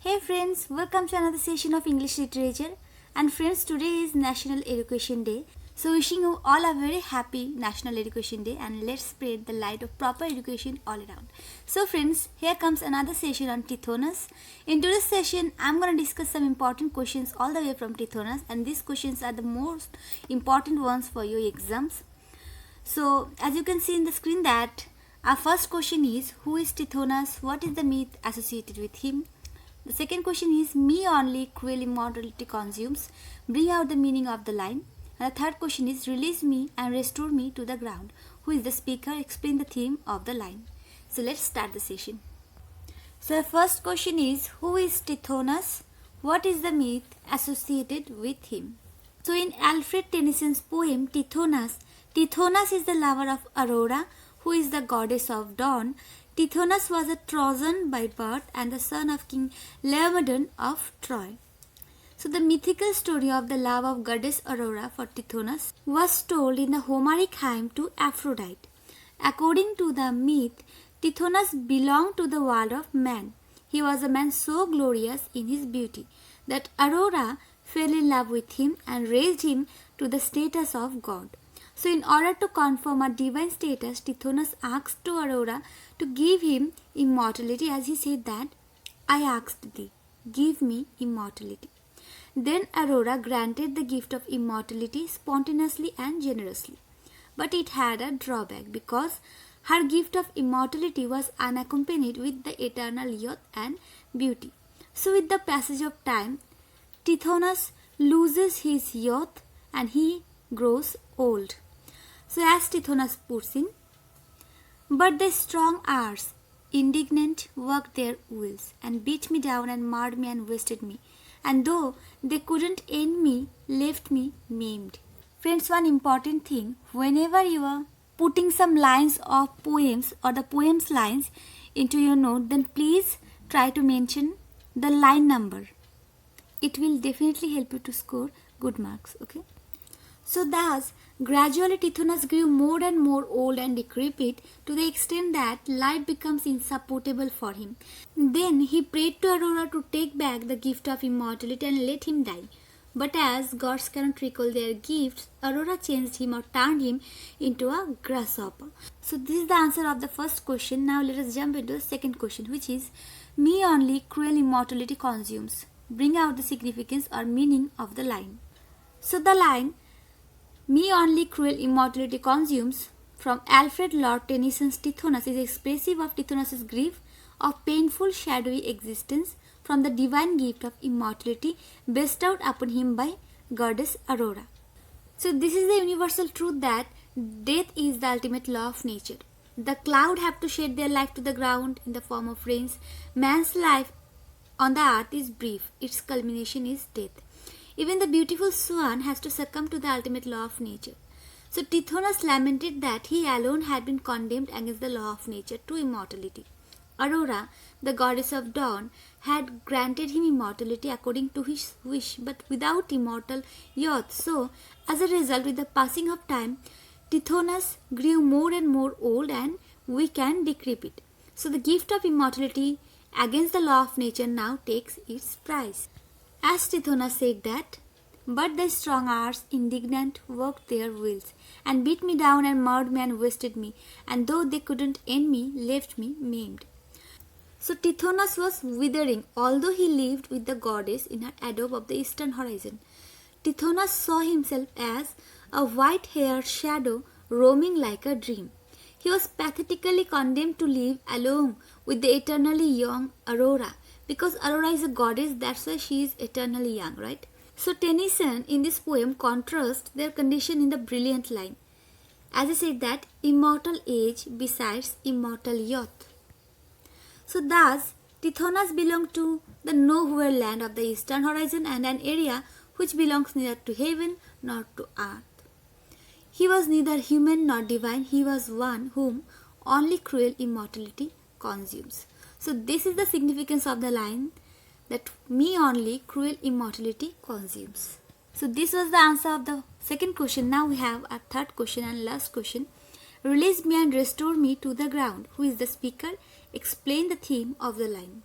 Hey friends, welcome to another session of English Literature. And friends, today is National Education Day. So wishing you all a very happy National Education Day and let's spread the light of proper education all around. So friends, here comes another session on Tithonus. In today's session, I'm going to discuss some important questions all the way from Tithonus, and these questions are the most important ones for your exams. So as you can see in the screen that our first question is, who is Tithonus? What is the myth associated with him? The second question is, me only cruel immortality consumes. Bring out the meaning of the line. And the third question is, release me and restore me to the ground. Who is the speaker? Explain the theme of the line. So let's start the session. So the first question is, who is Tithonus? What is the myth associated with him? So in Alfred Tennyson's poem Tithonus, Tithonus is the lover of Aurora, who is the goddess of dawn. Tithonus was a Trojan by birth and the son of King Laomedon of Troy. So the mythical story of the love of goddess Aurora for Tithonus was told in the Homeric hymn to Aphrodite. According to the myth, Tithonus belonged to the world of man. He was a man so glorious in his beauty that Aurora fell in love with him and raised him to the status of god. So in order to confirm a divine status, Tithonus asked to Aurora to give him immortality, as he said that, I asked thee, give me immortality. Then Aurora granted the gift of immortality spontaneously and generously. But it had a drawback because her gift of immortality was unaccompanied with the eternal youth and beauty. So with the passage of time, Tithonus loses his youth and he grows old. So as Tithonus puts in, but the strong arts, indignant, worked their wills, and beat me down and marred me and wasted me. And though they couldn't end me, left me maimed. Friends, one important thing, whenever you are putting some lines of poems or the poem's lines into your note, then please try to mention the line number. It will definitely help you to score good marks, okay? So thus, gradually Tithonus grew more and more old and decrepit to the extent that life becomes insupportable for him. Then he prayed to Aurora to take back the gift of immortality and let him die. But as gods cannot recall their gifts, Aurora changed him or turned him into a grasshopper. So this is the answer of the first question. Now let us jump into the second question, which is, me only cruel immortality consumes. Bring out the significance or meaning of the line. So the line, me only cruel immortality consumes, from Alfred Lord Tennyson's Tithonus, is expressive of Tithonus's grief of painful shadowy existence from the divine gift of immortality bestowed upon him by goddess Aurora. So this is the universal truth that death is the ultimate law of nature. The cloud have to shed their life to the ground in the form of rains. Man's life on the earth is brief. Its culmination is death. Even the beautiful swan has to succumb to the ultimate law of nature. So Tithonus lamented that he alone had been condemned against the law of nature to immortality. Aurora, the goddess of dawn, had granted him immortality according to his wish, but without immortal youth. So, as a result, with the passing of time, Tithonus grew more and more old and weak and decrepit. So the gift of immortality against the law of nature now takes its price. As Tithonus said that, but the strong arts, indignant, worked their wills, and beat me down and marred me and wasted me, and though they couldn't end me, left me maimed. So Tithonus was withering, although he lived with the goddess in her adobe of the eastern horizon. Tithonus saw himself as a white-haired shadow roaming like a dream. He was pathetically condemned to live alone with the eternally young Aurora. Because Aurora is a goddess, that's why she is eternally young, right? So Tennyson in this poem contrasts their condition in the brilliant line. As I said that, immortal age besides immortal youth. So thus, Tithonus belonged to the nowhere land of the eastern horizon and an area which belongs neither to heaven nor to earth. He was neither human nor divine. He was one whom only cruel immortality consumes. So this is the significance of the line that me only cruel immortality consumes. So this was the answer of the second question. Now we have a third question and last question. Release me and restore me to the ground. Who is the speaker? Explain the theme of the line.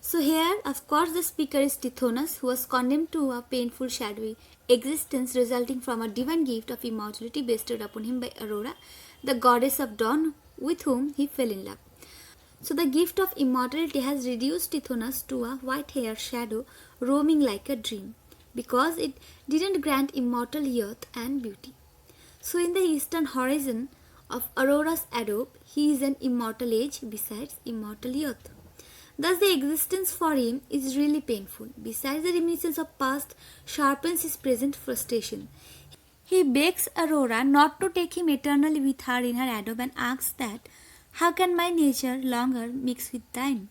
So here, of course, the speaker is Tithonus, who was condemned to a painful, shadowy existence resulting from a divine gift of immortality bestowed upon him by Aurora, the goddess of dawn, with whom he fell in love. So the gift of immortality has reduced Tithonus to a white-haired shadow roaming like a dream, because it didn't grant immortal youth and beauty. So in the eastern horizon of Aurora's adobe, he is an immortal age besides immortal youth. Thus the existence for him is really painful. Besides the reminiscence of past sharpens his present frustration. He begs Aurora not to take him eternally with her in her adobe and asks that, how can my nature longer mix with thine?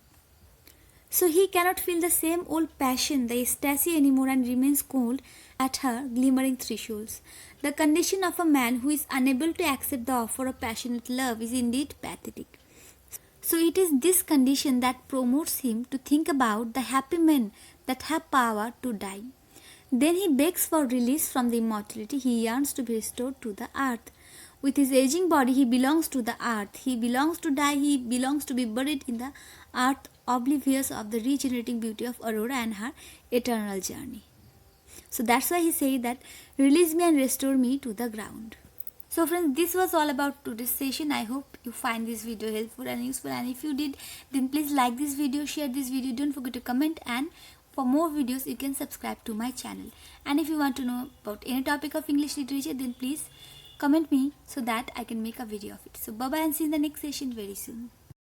So he cannot feel the same old passion, the ecstasy anymore, and remains cold at her glimmering thresholds. The condition of a man who is unable to accept the offer of passionate love is indeed pathetic. So it is this condition that promotes him to think about the happy men that have power to die. Then he begs for release from the immortality he yearns to be restored to the earth. With his aging body, he belongs to the earth. He belongs to die. He belongs to be buried in the earth, oblivious of the regenerating beauty of Aurora and her eternal journey. So that's why he said that, release me and restore me to the ground. So friends, this was all about today's session. I hope you find this video helpful and useful, and if you did, then please like this video, share this video, don't forget to comment, and for more videos you can subscribe to my channel. And if you want to know about any topic of English literature, then please comment me so that I can make a video of it. So bye bye and see you in the next session very soon.